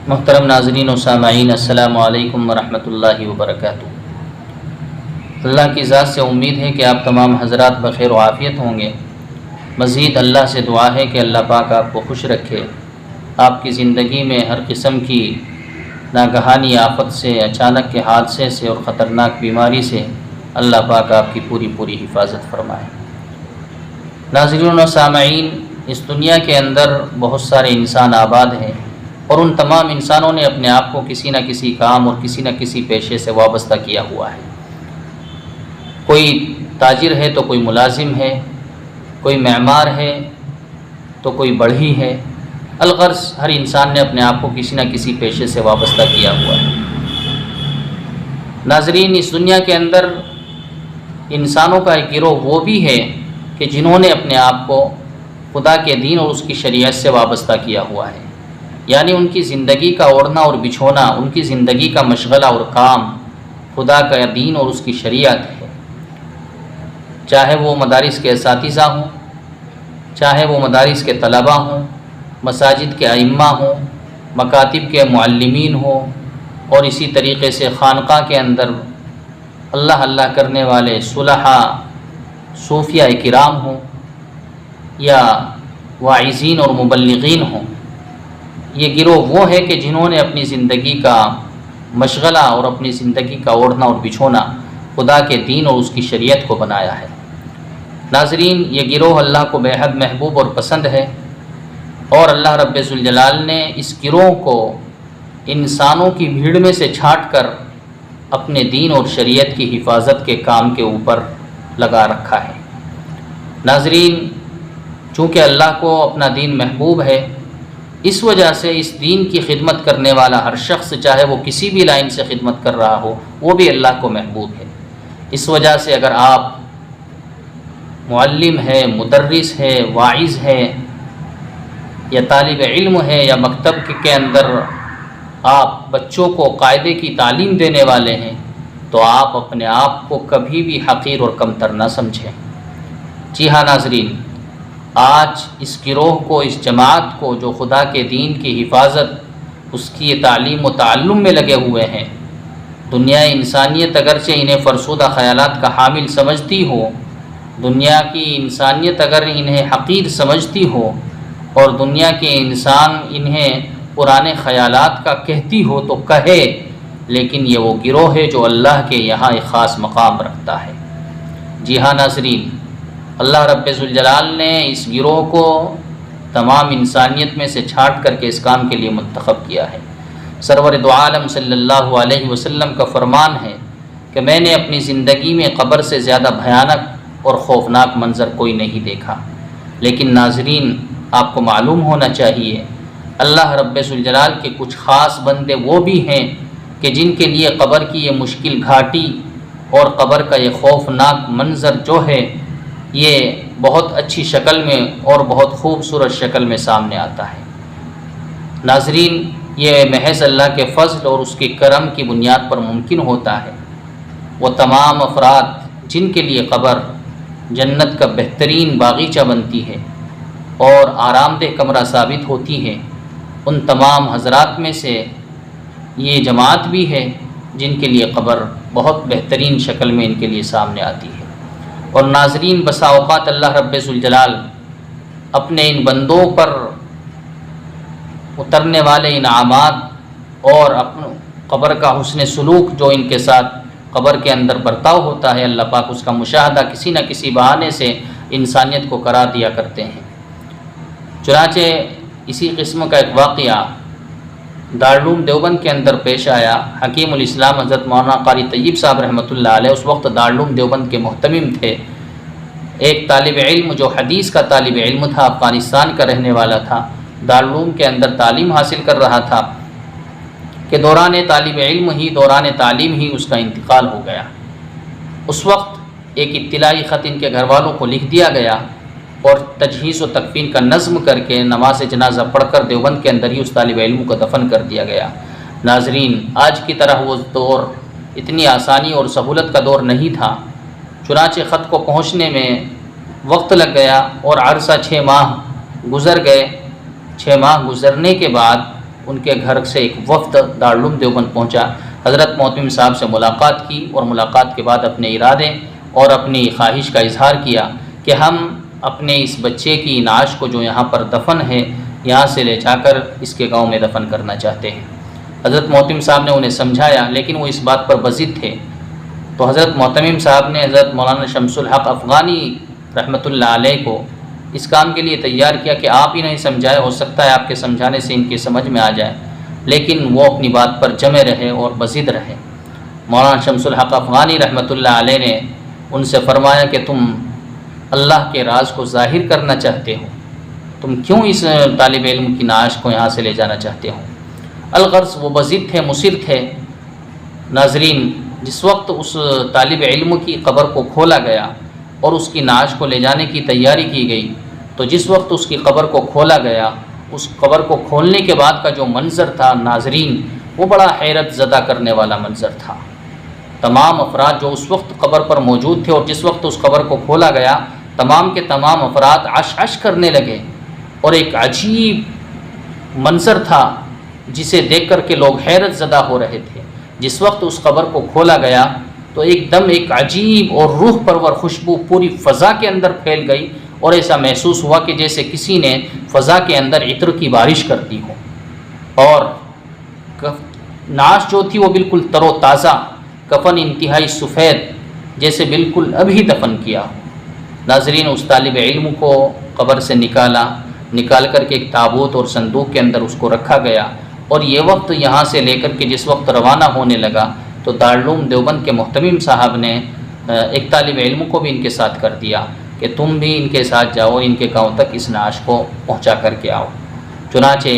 محترم ناظرین و سامعین، السلام علیکم ورحمۃ اللہ وبرکاتہ۔ اللہ کی ذات سے امید ہے کہ آپ تمام حضرات بخیر و عافیت ہوں گے۔ مزید اللہ سے دعا ہے کہ اللہ پاک آپ کو خوش رکھے، آپ کی زندگی میں ہر قسم کی ناگہانی آفت سے، اچانک کے حادثے سے اور خطرناک بیماری سے اللہ پاک آپ کی پوری حفاظت فرمائے۔ ناظرین و سامعین، اس دنیا کے اندر بہت سارے انسان آباد ہیں، اور ان تمام انسانوں نے اپنے آپ کو کسی نہ کسی کام اور کسی نہ کسی پیشے سے وابستہ کیا ہوا ہے۔ کوئی تاجر ہے تو کوئی ملازم ہے، کوئی معمار ہے تو کوئی بڑھئی ہے۔ الغرض ہر انسان نے اپنے آپ کو کسی نہ کسی پیشے سے وابستہ کیا ہوا ہے۔ ناظرین، اس دنیا کے اندر انسانوں کا ایک گروہ وہ بھی ہے کہ جنہوں نے اپنے آپ کو خدا کے دین اور اس کی شریعت سے وابستہ کیا ہوا ہے، یعنی ان کی زندگی کا اوڑھنا اور بچھونا، ان کی زندگی کا مشغلہ اور کام خدا کا دین اور اس کی شریعت ہے۔ چاہے وہ مدارس کے اساتذہ ہوں، چاہے وہ مدارس کے طلباء ہوں، مساجد کے ائمہ ہوں، مکاتب کے معلمین ہوں، اور اسی طریقے سے خانقاہ کے اندر اللہ کرنے والے صلحاء صوفیاء کرام ہوں، یا واعظین اور مبلغین ہوں۔ یہ گروہ وہ ہے کہ جنہوں نے اپنی زندگی کا مشغلہ اور اپنی زندگی کا اوڑھنا اور بچھونا خدا کے دین اور اس کی شریعت کو بنایا ہے۔ ناظرین، یہ گروہ اللہ کو بے حد محبوب اور پسند ہے، اور اللہ رب ذوالجلال نے اس گروہ کو انسانوں کی بھیڑ میں سے چھانٹ کر اپنے دین اور شریعت کی حفاظت کے کام کے اوپر لگا رکھا ہے۔ ناظرین، چونکہ اللہ کو اپنا دین محبوب ہے، اس وجہ سے اس دین کی خدمت کرنے والا ہر شخص، چاہے وہ کسی بھی لائن سے خدمت کر رہا ہو، وہ بھی اللہ کو محبوب ہے۔ اس وجہ سے اگر آپ معلم ہے، مدرس ہے، واعظ ہے، یا طالب علم ہے، یا مکتب کے اندر آپ بچوں کو قاعدے کی تعلیم دینے والے ہیں، تو آپ اپنے آپ کو کبھی بھی حقیر اور کمتر نہ سمجھیں۔ جی ہاں ناظرین، آج اس گروہ کو، اس جماعت کو جو خدا کے دین کی حفاظت، اس کی تعلیم و تعلم میں لگے ہوئے ہیں، دنیا انسانیت اگرچہ انہیں فرسودہ خیالات کا حامل سمجھتی ہو، دنیا کی انسانیت اگر انہیں حقیر سمجھتی ہو، اور دنیا کے انسان انہیں پرانے خیالات کا کہتی ہو تو کہے، لیکن یہ وہ گروہ ہے جو اللہ کے یہاں ایک خاص مقام رکھتا ہے۔ جی ہاں ناظرین، اللہ رب ذوالجلال نے اس گروہ کو تمام انسانیت میں سے چھانٹ کر کے اس کام کے لیے منتخب کیا ہے۔ سرور دو عالم صلی اللہ علیہ وسلم کا فرمان ہے کہ میں نے اپنی زندگی میں قبر سے زیادہ بھیانک اور خوفناک منظر کوئی نہیں دیکھا۔ لیکن ناظرین، آپ کو معلوم ہونا چاہیے، اللہ رب ذوالجلال کے کچھ خاص بندے وہ بھی ہیں کہ جن کے لیے قبر کی یہ مشکل گھاٹی اور قبر کا یہ خوفناک منظر جو ہے، یہ بہت اچھی شکل میں اور بہت خوبصورت شکل میں سامنے آتا ہے۔ ناظرین، یہ محض اللہ کے فضل اور اس کے کرم کی بنیاد پر ممکن ہوتا ہے۔ وہ تمام افراد جن کے لیے قبر جنت کا بہترین باغیچہ بنتی ہے اور آرام دہ کمرہ ثابت ہوتی ہے، ان تمام حضرات میں سے یہ جماعت بھی ہے جن کے لیے قبر بہت بہترین شکل میں ان کے لیے سامنے آتی ہے۔ اور ناظرین، بسا اوقات اللہ رب ذوالجلال اپنے ان بندوں پر اترنے والے انعامات اور اپنے قبر کا حسن سلوک جو ان کے ساتھ قبر کے اندر برتاؤ ہوتا ہے، اللہ پاک اس کا مشاہدہ کسی نہ کسی بہانے سے انسانیت کو کرا دیا کرتے ہیں۔ چنانچہ اسی قسم کا ایک واقعہ دارالعلوم دیوبند کے اندر پیش آیا۔ حکیم الاسلام حضرت مولانا قاری طیب صاحب رحمۃ اللہ علیہ اس وقت دارالعلوم دیوبند کے محتمم تھے۔ ایک طالب علم جو حدیث کا طالب علم تھا، افغانستان کا رہنے والا تھا، دارالعلوم کے اندر تعلیم حاصل کر رہا تھا کہ دوران تعلیم ہی اس کا انتقال ہو گیا۔ اس وقت ایک اطلاعی خط ان کے گھر والوں کو لکھ دیا گیا، اور تجہیز و تکفین کا نظم کر کے نماز جنازہ پڑھ کر دیوبند کے اندر ہی اس طالب علم کو دفن کر دیا گیا۔ ناظرین، آج کی طرح وہ دور اتنی آسانی اور سہولت کا دور نہیں تھا، چنانچہ خط کو پہنچنے میں وقت لگ گیا اور عرصہ 6 ماہ گزر گئے۔ 6 ماہ گزرنے کے بعد ان کے گھر سے ایک وفد دارالعلوم دیوبند پہنچا، حضرت محتمم صاحب سے ملاقات کی اور ملاقات کے بعد اپنے ارادے اور اپنی خواہش کا اظہار کیا کہ ہم اپنے اس بچے کی نعش کو جو یہاں پر دفن ہے یہاں سے لے جا کر اس کے گاؤں میں دفن کرنا چاہتے ہیں۔ حضرت محتمم صاحب نے انہیں سمجھایا لیکن وہ اس بات پر بضد تھے، تو حضرت محتمم صاحب نے حضرت مولانا شمس الحق افغانی رحمۃ اللہ علیہ کو اس کام کے لیے تیار کیا کہ آپ ہی نہیں سمجھائے، ہو سکتا ہے آپ کے سمجھانے سے ان کی سمجھ میں آ جائے، لیکن وہ اپنی بات پر جمے رہے اور بضد رہے۔ مولانا شمس الحق افغانی رحمۃ اللہ علیہ نے ان سے فرمایا کہ تم اللہ کے راز کو ظاہر کرنا چاہتے ہو، تم کیوں اس طالب علم کی نعش کو یہاں سے لے جانا چاہتے ہو؟ الغرض وہ بضد تھے، مصر تھے۔ ناظرین، جس وقت اس طالب علم کی قبر کو کھولا گیا اور اس کی نعش کو لے جانے کی تیاری کی گئی، تو جس وقت اس کی قبر کو کھولا گیا، اس قبر کو کھولنے کے بعد کا جو منظر تھا ناظرین، وہ بڑا حیرت زدہ کرنے والا منظر تھا۔ تمام افراد جو اس وقت قبر پر موجود تھے اور جس وقت اس قبر کو کھولا گیا، تمام کے تمام افراد عش عش کرنے لگے، اور ایک عجیب منظر تھا جسے دیکھ کر کے لوگ حیرت زدہ ہو رہے تھے۔ جس وقت اس قبر کو کھولا گیا تو ایک دم ایک عجیب اور روح پرور خوشبو پوری فضا کے اندر پھیل گئی، اور ایسا محسوس ہوا کہ جیسے کسی نے فضا کے اندر عطر کی بارش کر دی ہو، اور نعش جو تھی وہ بالکل تر و تازہ، کفن انتہائی سفید جیسے بالکل ابھی دفن کیا ہو۔ ناظرین، اس طالب علم کو قبر سے نکال کر کے ایک تابوت اور صندوق کے اندر اس کو رکھا گیا، اور یہ وقت یہاں سے لے کر کے جس وقت روانہ ہونے لگا تو دارالعلوم دیوبند کے محتمم صاحب نے ایک طالب علم کو بھی ان کے ساتھ کر دیا کہ تم بھی ان کے ساتھ جاؤ، ان کے گاؤں تک اس نعش کو پہنچا کر کے آؤ۔ چنانچہ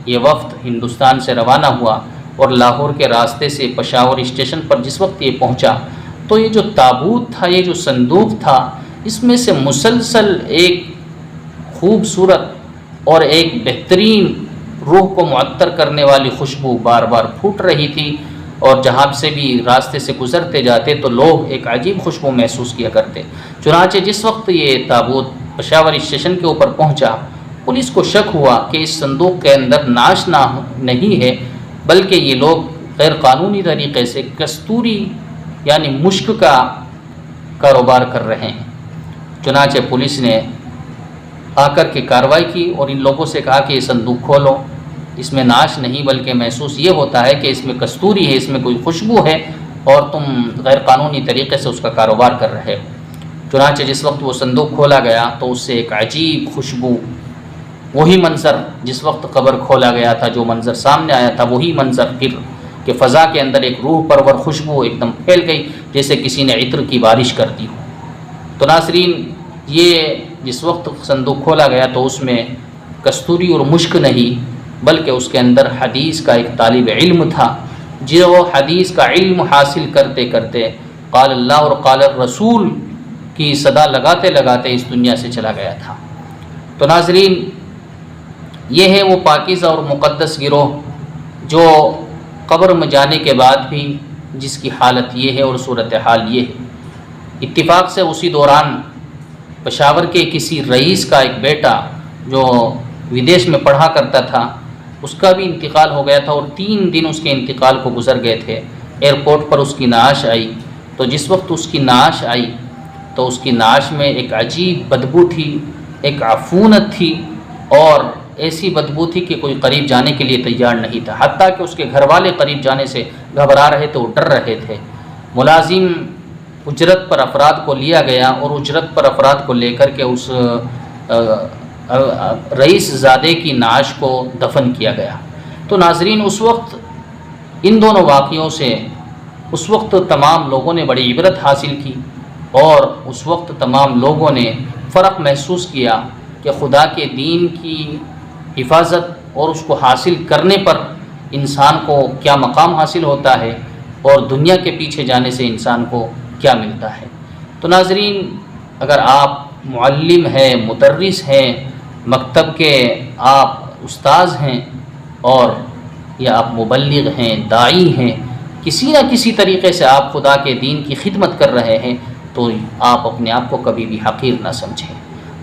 یہ وفد ہندوستان سے روانہ ہوا اور لاہور کے راستے سے پشاور اسٹیشن پر جس وقت یہ پہنچا تو یہ جو تابوت تھا، یہ جو صندوق تھا، اس میں سے مسلسل ایک خوبصورت اور ایک بہترین روح کو معطر کرنے والی خوشبو بار بار پھوٹ رہی تھی، اور جہاں سے بھی راستے سے گزرتے جاتے تو لوگ ایک عجیب خوشبو محسوس کیا کرتے۔ چنانچہ جس وقت یہ تابوت پشاور اسٹیشن کے اوپر پہنچا، پولیس کو شک ہوا کہ اس صندوق کے اندر نعش نہیں ہے، بلکہ یہ لوگ غیر قانونی طریقے سے کستوری یعنی مشک کا کاروبار کر رہے ہیں۔ چنانچہ پولیس نے آ کر کے کارروائی کی اور ان لوگوں سے کہا کہ یہ صندوق کھولو، اس میں نعش نہیں بلکہ محسوس یہ ہوتا ہے کہ اس میں کستوری ہے، اس میں کوئی خوشبو ہے، اور تم غیر قانونی طریقے سے اس کا کاروبار کر رہے ہو۔ چنانچہ جس وقت وہ صندوق کھولا گیا تو اس سے ایک عجیب خوشبو، وہی منظر جس وقت قبر کھولا گیا تھا، جو منظر سامنے آیا تھا وہی منظر پھر کہ فضا کے اندر ایک روح پرور خوشبو ایک دم پھیل گئی جیسے کسی نے عطر کی بارش کر دی ہو۔ تو ناظرین، یہ جس وقت صندوق کھولا گیا تو اس میں کستوری اور مشک نہیں بلکہ اس کے اندر حدیث کا ایک طالب علم تھا، جو حدیث کا علم حاصل کرتے کرتے قال اللہ اور قال الرسول کی صدا لگاتے لگاتے اس دنیا سے چلا گیا تھا۔ تو ناظرین، یہ ہے وہ پاکیزہ اور مقدس گروہ جو قبر میں جانے کے بعد بھی جس کی حالت یہ ہے اور صورتحال یہ ہے۔ اتفاق سے اسی دوران پشاور کے کسی رئیس کا ایک بیٹا جو ودیش میں پڑھا کرتا تھا، اس کا بھی انتقال ہو گیا تھا، اور 3 دن اس کے انتقال کو گزر گئے تھے۔ ایئرپورٹ پر اس کی نعش آئی، تو جس وقت اس کی نعش آئی تو اس کی نعش میں ایک عجیب بدبو تھی، ایک عفونت تھی، اور ایسی بدبو تھی کہ کوئی قریب جانے کے لیے تیار نہیں تھا، حتیٰ کہ اس کے گھر والے قریب جانے سے گھبرا رہے تھے، وہ ڈر رہے تھے۔ ملازم اجرت پر افراد کو لیا گیا اور اجرت پر افراد کو لے کر کے اس رئیس زادے کی نعش کو دفن کیا گیا۔ تو ناظرین، اس وقت ان دونوں واقعوں سے اس وقت تمام لوگوں نے بڑی عبرت حاصل کی، اور اس وقت تمام لوگوں نے فرق محسوس کیا کہ خدا کے دین کی حفاظت اور اس کو حاصل کرنے پر انسان کو کیا مقام حاصل ہوتا ہے، اور دنیا کے پیچھے جانے سے انسان کو کیا ملتا ہے۔ تو ناظرین، اگر آپ معلم ہیں، مدرس ہیں، مکتب کے آپ استاذ ہیں، اور یا آپ مبلغ ہیں، داعی ہیں، کسی نہ کسی طریقے سے آپ خدا کے دین کی خدمت کر رہے ہیں، تو آپ اپنے آپ کو کبھی بھی حقیر نہ سمجھیں،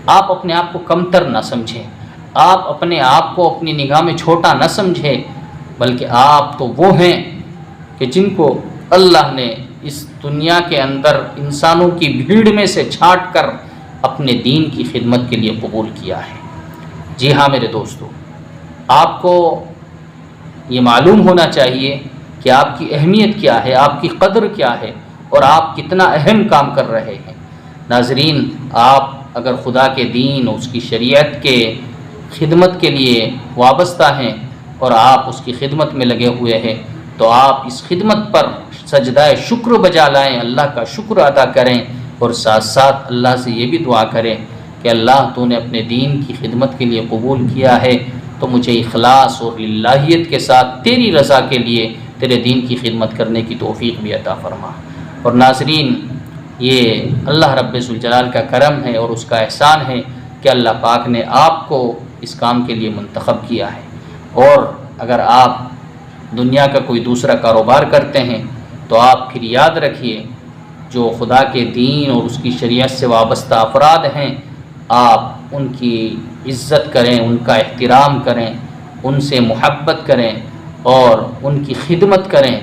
آپ اپنے آپ کو کمتر نہ سمجھیں۔ آپ اپنے آپ کو اپنی نگاہ میں چھوٹا نہ سمجھیں، بلکہ آپ تو وہ ہیں کہ جن کو اللہ نے اس دنیا کے اندر انسانوں کی بھیڑ میں سے چھانٹ کر اپنے دین کی خدمت کے لیے قبول کیا ہے۔ جی ہاں میرے دوستو، آپ کو یہ معلوم ہونا چاہیے کہ آپ کی اہمیت کیا ہے، آپ کی قدر کیا ہے، اور آپ کتنا اہم کام کر رہے ہیں۔ ناظرین، آپ اگر خدا کے دین اور اس کی شریعت کے خدمت کے لیے وابستہ ہیں اور آپ اس کی خدمت میں لگے ہوئے ہیں، تو آپ اس خدمت پر سجدہ شکر بجا لائیں، اللہ کا شکر ادا کریں، اور ساتھ ساتھ اللہ سے یہ بھی دعا کریں کہ اللہ تو نے اپنے دین کی خدمت کے لیے قبول کیا ہے، تو مجھے اخلاص اور للہیت کے ساتھ تیری رضا کے لیے تیرے دین کی خدمت کرنے کی توفیق بھی عطا فرما۔ اور ناظرین، یہ اللہ رب ذوالجلال کا کرم ہے اور اس کا احسان ہے کہ اللہ پاک نے آپ کو اس کام کے لیے منتخب کیا ہے۔ اور اگر آپ دنیا کا کوئی دوسرا کاروبار کرتے ہیں تو آپ پھر یاد رکھیے، جو خدا کے دین اور اس کی شریعت سے وابستہ افراد ہیں، آپ ان کی عزت کریں، ان کا احترام کریں، ان سے محبت کریں اور ان کی خدمت کریں۔